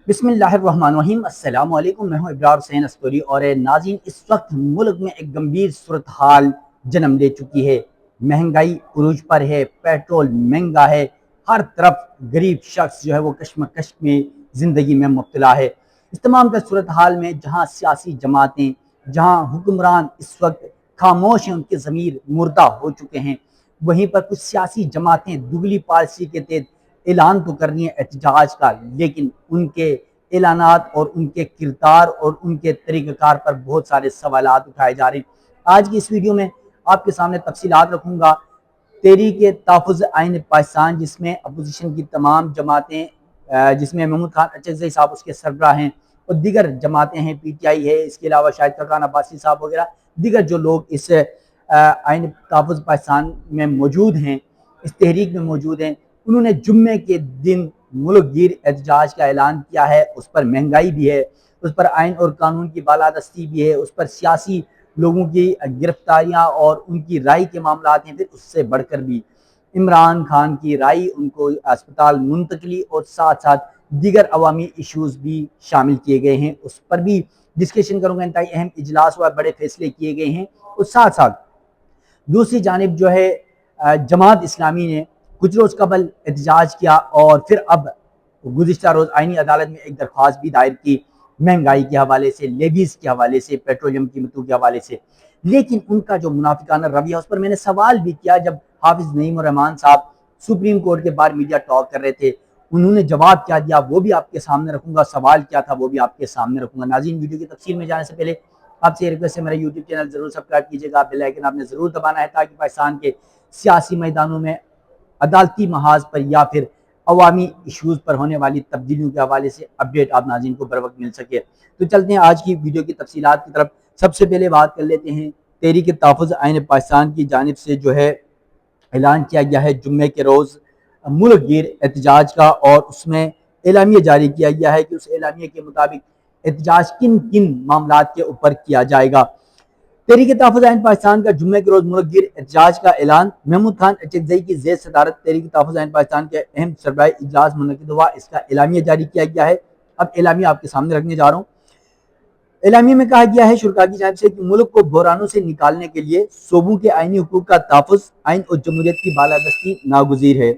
بسم اللہ الرحمن الرحیم۔ السلام علیکم، میں ہوں ابرار حسین استوری اور ناظرین، اس وقت ملک میں ایک گمبھیر صورتحال جنم لے چکی ہے۔ مہنگائی عروج پر ہے، پیٹرول مہنگا ہے، ہر طرف غریب شخص جو ہے وہ کشمکش میں زندگی میں مبتلا ہے۔ اس تمام کا صورتحال میں جہاں سیاسی جماعتیں، جہاں حکمران اس وقت خاموش ہیں، ان کے ضمیر مردہ ہو چکے ہیں، وہیں پر کچھ سیاسی جماعتیں دگلی پالیسی کے تحت اعلان تو کر رہی ہیں احتجاج کا، لیکن ان کے اعلانات اور ان کے کردار اور ان کے طریقہ کار پر بہت سارے سوالات اٹھائے جا رہے ہیں۔ آج کی اس ویڈیو میں آپ کے سامنے تفصیلات رکھوں گا۔ تحریک تحفظ آئین پاکستان، جس میں اپوزیشن کی تمام جماعتیں، جس میں محمود خان اچکزئی صاحب اس کے سربراہ ہیں، اور دیگر جماعتیں ہیں، پی ٹی آئی ہے، اس کے علاوہ شاہد خاقان عباسی صاحب وغیرہ دیگر جو لوگ اس آئین تحفظ پاکستان میں موجود ہیں، اس تحریک میں موجود ہیں، انہوں نے جمعے کے دن ملک گیر احتجاج کا اعلان کیا ہے۔ اس پر مہنگائی بھی ہے، اس پر آئین اور قانون کی بالادستی بھی ہے، اس پر سیاسی لوگوں کی گرفتاریاں اور ان کی رائے کے معاملات ہیں، پھر اس سے بڑھ کر بھی عمران خان کی رائے، ان کو اسپتال منتقلی اور ساتھ ساتھ دیگر عوامی ایشوز بھی شامل کیے گئے ہیں۔ اس پر بھی ڈسکشن کروں گا۔ انتہائی اہم اجلاس ہوا، بڑے فیصلے کیے گئے ہیں، اور ساتھ ساتھ دوسری جانب جو ہے جماعت اسلامی نے کچھ روز قبل احتجاج کیا، اور پھر اب گزشتہ روز آئینی عدالت میں ایک درخواست بھی دائر کی، مہنگائی کے حوالے سے، لیویز کے حوالے سے، پیٹرولیم قیمتوں کے حوالے سے۔ لیکن ان کا جو منافقانہ رویہ، اس پر میں نے سوال بھی کیا جب حافظ نعیم الرحمان صاحب سپریم کورٹ کے باہر میڈیا ٹاک کر رہے تھے، انہوں نے جواب کیا دیا وہ بھی آپ کے سامنے رکھوں گا، سوال کیا تھا وہ بھی آپ کے سامنے رکھوں گا۔ ناظرین، ویڈیو کی تفصیل میں جانے سے پہلے آپ سے ریکویسٹ ہے، میرا یوٹیوب چینل ضرور سبسکرائب کیجیے گا، بیل آئیکن آپ نے ضرور دبانا ہے تاکہ پاکستان کے سیاسی میدانوں میں عدالتی محاذ پر یا پھر عوامی ایشوز پر ہونے والی تبدیلیوں کے حوالے سے اپڈیٹ آپ ناظرین کو بر وقت مل سکے۔ تو چلتے ہیں آج کی ویڈیو کی تفصیلات کی طرف۔ سب سے پہلے بات کر لیتے ہیں تحریک تحفظ آئین پاکستان کی جانب سے جو ہے اعلان کیا گیا ہے جمعے کے روز ملک گیر احتجاج کا، اور اس میں اعلامیہ جاری کیا گیا ہے کہ اس اعلامیہ کے مطابق احتجاج کن کن معاملات کے اوپر کیا جائے گا۔ تحریک تحفظ آئین پاکستان کا جمعے کے روز ملک گیر احتجاج کا اعلان۔ محمود خان اچکزئی کی زیر صدارت تحریک تحفظ آئین پاکستان کے اہم سربراہی اجلاس منعقد ہوا، اس کا اعلامیہ جاری کیا گیا ہے۔ اب اعلامیہ آپ کے سامنے رکھنے جا رہا ہوں۔ اعلامیہ میں کہا گیا ہے شرکاء کی جانب سے کہ ملک کو بحرانوں سے نکالنے کے لیے صوبوں کے آئینی حقوق کا تحفظ، آئین اور جمہوریت کی بالادستی ناگزیر ہے۔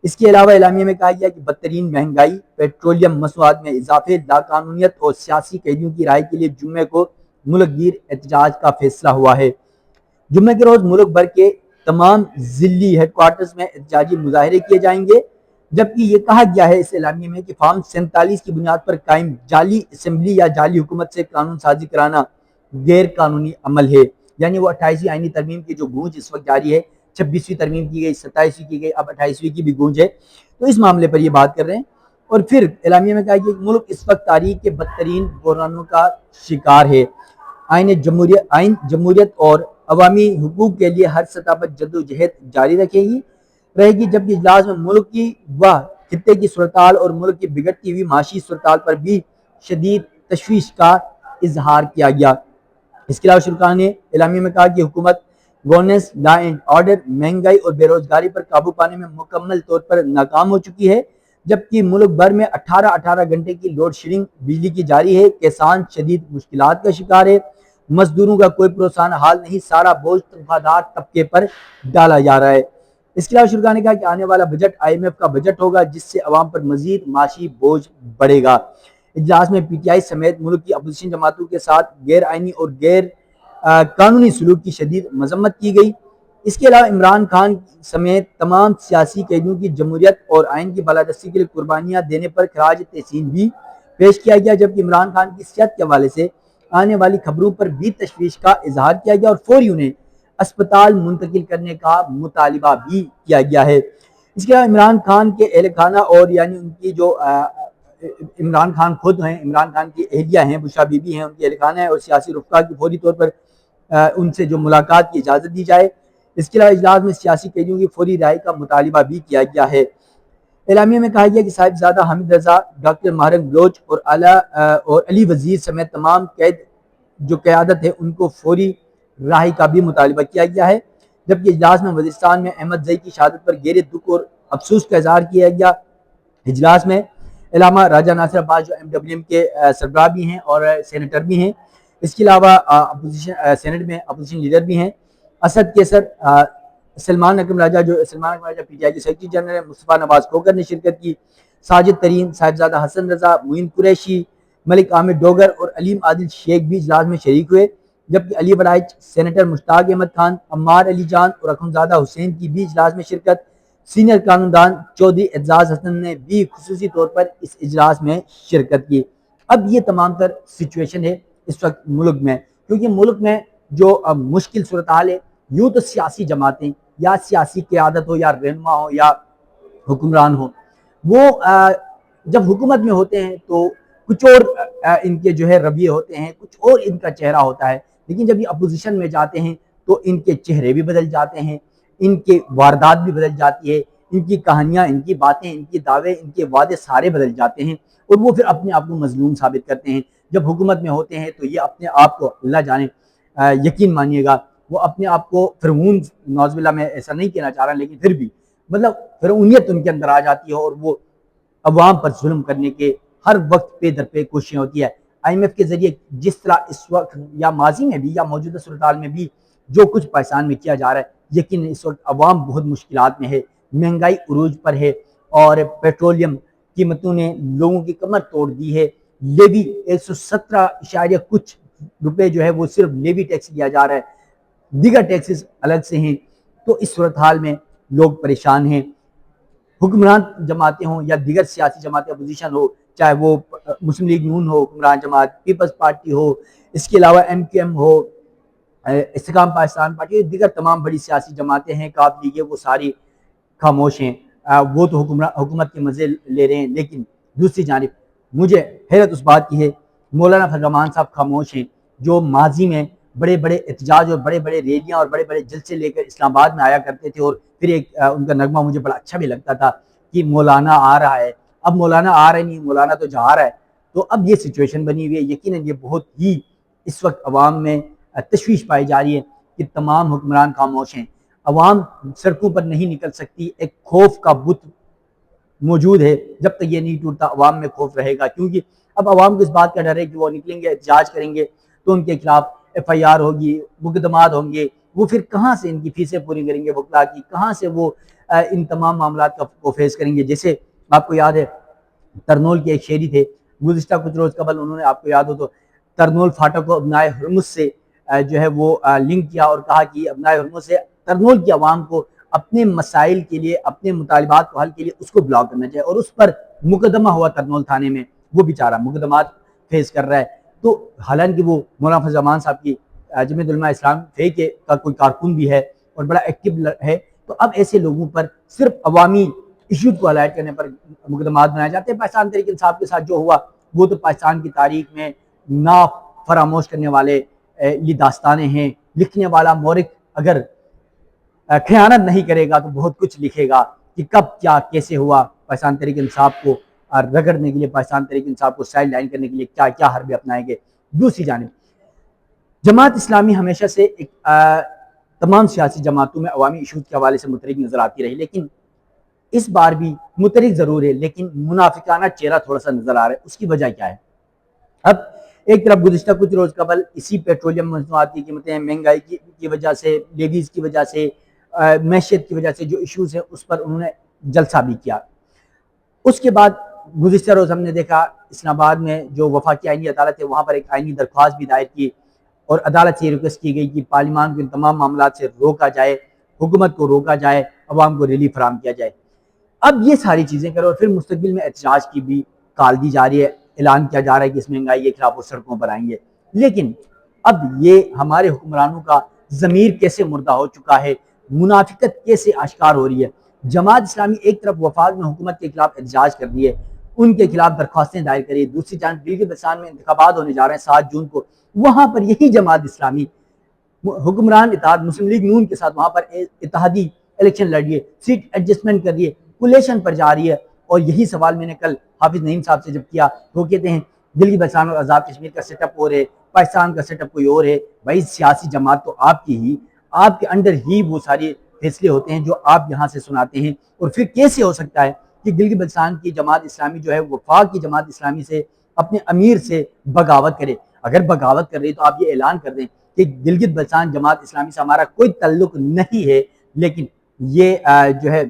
اس کے علاوہ اعلامیہ میں کہا گیا کہ بدترین مہنگائی، پیٹرولیم مصنوعات میں اضافے، لاقانونیت اور سیاسی قیدیوں کی رہائی کے لیے جمعے کو ملک گیر احتجاج کا فیصلہ ہوا ہے۔ جمعے کے روز ملک بھر کے تمام ضلعی ہیڈ کوارٹرز میں احتجاجی مظاہرے کیے جائیں گے، جبکہ یہ کہا گیا ہے اس اعلامیہ میں کہ فارم 47 کی بنیاد پر قائم جعلی اسمبلی یا جعلی حکومت سے قانون سازی کرانا غیر قانونی عمل ہے۔ یعنی وہ 28ویں آئینی ترمیم کی جو گونج اس وقت جاری ہے، 26ویں ترمیم کی گئی، 27ویں کی گئی، اب 28ویں کی بھی گونج ہے، تو اس معاملے پر یہ بات کر رہے ہیں۔ اور پھر اعلامیہ میں کہا گیا کہ ملک اس وقت تاریخ کے بدترین بحرانوں کا شکار ہے۔ آئین جمہوریت اور عوامی حقوق کے لیے ہر سطح پر جدوجہد جاری رہے گی، جبکہ اجلاس میں ملک کی و خطے کی صورتحال اور ملک کی بگڑتی ہوئی معاشی صورتحال پر بھی شدید تشویش کا اظہار کیا گیا۔ اس کے علاوہ شرکاء نے اعلامیہ میں کہا کہ حکومت گورننس، لا اینڈ آرڈر، مہنگائی اور بے روزگاری پر قابو پانے میں مکمل طور پر ناکام ہو چکی ہے، جبکہ ملک بھر میں 18 گھنٹے کی لوڈ شیڈنگ بجلی کی جاری ہے، کسان شدید مشکلات کا شکار ہے، مزدوروں کا کوئی پروسانہ حال نہیں، سارا بوجھ تنخواہ دار طبقے پر ڈالا جا رہا ہے۔ اس کے علاوہ شرکاء نے کہا کہ آنے والا بجٹ IMF کا بجٹ ہوگا، جس سے عوام پر مزید معاشی بوجھ بڑھے گا۔ اجلاس میں پی ٹی آئی سمیت ملک کی اپوزیشن جماعتوں کے ساتھ غیر آئینی اور غیر قانونی سلوک کی شدید مذمت کی گئی۔ اس کے علاوہ عمران خان سمیت تمام سیاسی قیدیوں کی جمہوریت اور آئین کی بالادستی کے لیے قربانیاں دینے پر خراج تحسین بھی پیش کیا گیا، جبکہ عمران خان کی صحت کے حوالے سے آنے والی خبروں پر بھی تشویش کا اظہار کیا گیا، اور فوری انہیں اسپتال منتقل کرنے کا مطالبہ بھی کیا گیا ہے۔ اس کے علاوہ عمران خان کے اہل خانہ اور یعنی ان کی جو عمران خان خود ہیں، عمران خان کی اہلیہ ہیں، بشرا بی بی ہیں، ان کی اہل خانہ ہیں، اور سیاسی رفقا کی فوری طور پر ان سے جو ملاقات کی اجازت دی جائے۔ اس کے علاوہ اجلاس میں سیاسی قیدیوں کی فوری رہائی کا مطالبہ بھی کیا گیا ہے۔ اعلامیہ میں کہا گیا کہ صاحبزادہ حامد رضا، ڈاکٹر ماہرنگ بلوچ اور علی وزیر سمیت تمام قید جو قیادت ہے ان کو فوری رہائی کا بھی مطالبہ کیا گیا ہے، جبکہ اجلاس میں وزیرستان میں احمد زئی کی شہادت پر گہرے دکھ اور افسوس کا اظہار کیا گیا۔ اجلاس میں علامہ راجہ ناصر عباس جو MWM کے سربراہ بھی ہیں اور سینیٹر بھی ہیں، اس کے علاوہ اپوزیشن سینٹ میں اپوزیشن لیڈر بھی ہیں، اسد کیسر، سلمان اکرم راجہ جو PTI کے سیکرٹری جنرل ہیں، مصطفیٰ نواز کھوکر نے شرکت کی، ساجد ترین، صاحبزادہ حسن رضا، معین قریشی، ملک عامر ڈوگر اور علیم عادل شیخ بھی اجلاس میں شریک ہوئے، جبکہ علی بڑائچ، سینیٹر مشتاق احمد خان، عمار علی جان اور اخندزادہ حسین کی بھی اجلاس میں شرکت۔ سینئر قانون چودھری اعزاز حسن نے بھی خصوصی طور پر اس اجلاس میں شرکت کی۔ اب یہ تمام تر سچویشن ہے اس وقت ملک میں، کیونکہ ملک میں جو مشکل صورتحال ہے، یوں تو سیاسی جماعتیں یا سیاسی قیادت ہو یا رہنما ہو یا حکمران ہو، وہ جب حکومت میں ہوتے ہیں تو کچھ اور ان کے جو ہے رویے ہوتے ہیں، کچھ اور ان کا چہرہ ہوتا ہے، لیکن جب یہ اپوزیشن میں جاتے ہیں تو ان کے چہرے بھی بدل جاتے ہیں، ان کے واردات بھی بدل جاتی ہے، ان کی کہانیاں، ان کی باتیں، ان کی دعوے، ان کے وعدے سارے بدل جاتے ہیں، اور وہ پھر اپنے آپ کو مظلوم ثابت کرتے ہیں۔ جب حکومت میں ہوتے ہیں تو یہ اپنے آپ کو، اللہ جانے، یقین مانیے گا، وہ اپنے آپ کو فرعون، نعوذ باللہ میں ایسا نہیں کہنا چاہ رہا، لیکن پھر بھی مطلب فرعونیت ان کے اندر آ جاتی ہے، اور وہ عوام پر ظلم کرنے کے ہر وقت پہ در پہ کوششیں ہوتی ہے۔ IMF کے ذریعے جس طرح اس وقت یا ماضی میں بھی یا موجودہ صورتحال میں بھی جو کچھ پاکستان میں کیا جا رہا ہے، یقین اس وقت عوام بہت مشکلات میں ہے، مہنگائی عروج پر ہے، اور پیٹرولیم قیمتوں نے لوگوں کی کمر توڑ دی ہے۔ لیوی 117 کچھ روپے جو ہے وہ صرف لیوی ٹیکس لیا جا رہا ہے، دیگر ٹیکسز الگ سے ہیں، تو اس صورتحال میں لوگ پریشان ہیں۔ حکمران جماعتیں ہوں یا دیگر سیاسی جماعتیں، اپوزیشن ہو، چاہے وہ مسلم لیگ نون ہو، حکمران جماعت، پیپلز پارٹی ہو، اس کے علاوہ MQM ہو، استحکام پاکستان پارٹی، دیگر تمام بڑی سیاسی جماعتیں ہیں، کاف لیگ ہے، وہ ساری خاموش ہیں، وہ تو حکومت کے مزے لے رہے ہیں۔ لیکن دوسری جانب مجھے حیرت اس بات کی ہے، مولانا فضل الرحمان صاحب خاموش ہیں، جو ماضی میں بڑے بڑے احتجاج اور بڑے بڑے ریلیاں اور بڑے بڑے جلسے لے کر اسلام آباد میں آیا کرتے تھے، اور پھر ایک ان کا نغمہ مجھے بڑا اچھا بھی لگتا تھا کہ مولانا آ رہا ہے۔ اب مولانا آ رہا نہیں، مولانا تو جا رہا ہے، تو اب یہ سچویشن بنی ہوئی ہے۔ یقیناً یہ بہت ہی اس وقت عوام میں تشویش پائی جا رہی ہے کہ تمام حکمران خاموش ہیں، عوام سڑکوں پر نہیں نکل سکتی، ایک خوف کا بت موجود ہے۔ جب تک یہ نہیں ٹوٹتا عوام میں خوف رہے گا، کیونکہ اب عوام کو اس بات کا ڈر ہے کہ وہ نکلیں گے، احتجاج کریں گے تو ان کے خلاف FIR ہوگی، مقدمات ہوں گے، وہ پھر کہاں سے ان کی فیسیں پوری کریں گے وکلا کی، کہاں سے وہ ان تمام معاملات کو فیس کریں گے۔ جیسے آپ کو یاد ہے ترنول کے ایک شہری تھے، گزشتہ کچھ روز قبل انہوں نے، آپ کو یاد ہو تو، ترنول فاٹک کو ابنائے ہرمز سے جو ہے وہ لنک کیا اور کہا کہ ابنائے ہرمز سے ترنول کی عوام کو اپنے مسائل کے لیے، اپنے مطالبات کو حل کے لیے اس کو بلاک کرنا چاہیے، اور اس پر مقدمہ ہوا ترنول تھانے میں، وہ بیچارہ مقدمات فیس کر رہا ہے۔ تو حالانکہ وہ مولانا فضل الرحمان صاحب کی جمعیت علماء اسلام کا کوئی کارکن بھی ہے اور بڑا ایکٹیو ہے، تو اب ایسے لوگوں پر صرف عوامی ایشوز کو ہائلائٹ کرنے پر مقدمات بنائے جاتے ہیں۔ پاکستان تحریک انصاف کے ساتھ جو ہوا وہ تو پاکستان کی تاریخ میں نا فراموش کرنے والے یہ داستانیں ہیں۔ لکھنے والا مورخ اگر خیانت نہیں کرے گا تو بہت کچھ لکھے گا کہ کب کیا کیسے ہوا، پاکستان تحریک انصاف کو رگڑنے کے لیے، پاکستان تحریک انصاف کو سائیڈ لائن کرنے کے لیے کیا کیا حربے اپنائیں گے۔ دوسری جانب جماعت اسلامی ہمیشہ سے ایک تمام سیاسی جماعتوں میں عوامی ایشوز کے حوالے سے متحرک نظر آتی رہی، لیکن اس بار بھی متحرک ضرور ہے، لیکن منافقانہ چہرہ تھوڑا سا نظر آ رہا ہے۔ اس کی وجہ کیا ہے؟ اب ایک طرف گزشتہ کچھ روز قبل اسی پیٹرولیم مصنوعات کی قیمتیں مہنگائی کی وجہ سے، لیویز کی وجہ سے، معیشت کی وجہ سے جو ایشوز ہیں اس پر انہوں نے جلسہ بھی کیا۔ اس کے بعد گزشتہ روز ہم نے دیکھا اسلام آباد میں جو وفاقی آئینی عدالت ہے وہاں پر ایک آئینی درخواست بھی دائر کی، اور عدالت سے ریکویسٹ کی گئی کہ پارلیمان کو ان تمام معاملات سے روکا جائے، حکومت کو روکا جائے، عوام کو ریلیف فراہم کیا جائے۔ اب یہ ساری چیزیں کرو، اور پھر مستقبل میں احتجاج کی بھی کال دی جا رہی ہے، اعلان کیا جا رہا ہے کہ اس مہنگائی کے خلاف وہ سڑکوں پر آئیں گے۔ لیکن اب یہ ہمارے حکمرانوں کا ضمیر کیسے مردہ ہو چکا ہے، منافقت کیسے آشکار ہو رہی ہے۔ جماعت اسلامی ایک طرف وفاق میں حکومت کے خلاف احتجاج کر رہی ہے، ان کے خلاف درخواستیں دائر کری، دوسری جانب گلگت میں انتخابات ہونے جا رہے ہیں 7 جون کو، وہاں پر یہی جماعت اسلامی حکمران اتحاد مسلم لیگ نون کے ساتھ وہاں پر اتحادی الیکشن لڑ رہی ہے، سیٹ ایڈجسٹمنٹ کر رہی ہے، کولیشن پر جا رہی ہے۔ اور یہی سوال میں نے کل حافظ نعیم صاحب سے جب کیا، وہ کہتے ہیں گلگت بلتستان اور آزاد کشمیر کا سیٹ اپ اور ہے، پاکستان کا سیٹ اپ کوئی اور ہے۔ بھائی سیاسی جماعت تو آپ کی ہی، آپ کے انڈر ہی وہ سارے فیصلے ہوتے ہیں جو آپ یہاں سے سناتے ہیں، اور پھر کیسے ہو سکتا ہے کہ گلگت بلتستان کی جماعت اسلامی جو ہے وفاق کی جماعت اسلامی سے اپنے امیر سے بغاوت کرے۔ اگر بغاوت کر رہی تو آپ یہ اعلان کر دیں کہ گلگت بلتستان جماعت اسلامی سے ہمارا کوئی تعلق نہیں ہے، لیکن یہ جو ہے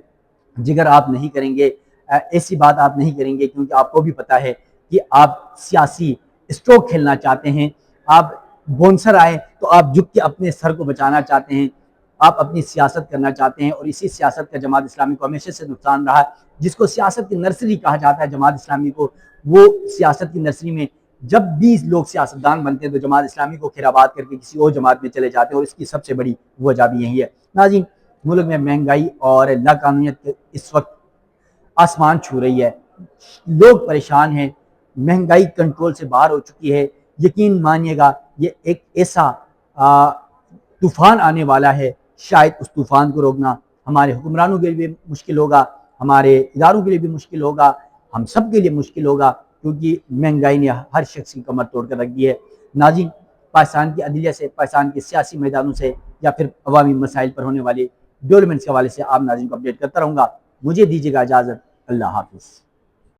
جگر آپ نہیں کریں گے، ایسی بات آپ نہیں کریں گے، کیونکہ آپ کو بھی پتا ہے کہ آپ سیاسی اسٹروک کھیلنا چاہتے ہیں۔ آپ بونسر آئے تو آپ جھک کے اپنے سر کو بچانا چاہتے ہیں، آپ اپنی سیاست کرنا چاہتے ہیں، اور اسی سیاست کا جماعت اسلامی کو ہمیشہ سے نقصان رہا ہے۔ جس کو سیاست کی نرسری کہا جاتا ہے جماعت اسلامی کو، وہ سیاست کی نرسری میں جب بھی لوگ سیاستدان بنتے ہیں تو جماعت اسلامی کو کھیرآباد کر کے کسی اور جماعت میں چلے جاتے ہیں، اور اس کی سب سے بڑی وجہ بھی یہی ہے۔ ناظرین، ملک میں مہنگائی اور لاقانونیت اس وقت آسمان چھو رہی ہے، لوگ پریشان ہیں، مہنگائی کنٹرول سے باہر ہو چکی ہے۔ یقین مانیے گا یہ ایک ایسا طوفان آنے والا ہے، شاید اس طوفان کو روکنا ہمارے حکمرانوں کے لیے بھی مشکل ہوگا، ہمارے اداروں کے لیے بھی مشکل ہوگا، ہم سب کے لیے مشکل ہوگا، کیونکہ مہنگائی نے ہر شخص کی کمر توڑ کر رکھ دی ہے۔ ناظرین، پاکستان کی عدلیہ سے، پاکستان کے سیاسی میدانوں سے، یا پھر عوامی مسائل پر ہونے والی ڈیولپمنٹس کے حوالے سے آپ ناظرین کو اپڈیٹ کرتا رہوں گا۔ مجھے دیجیے گا اجازت، اللہ حافظ۔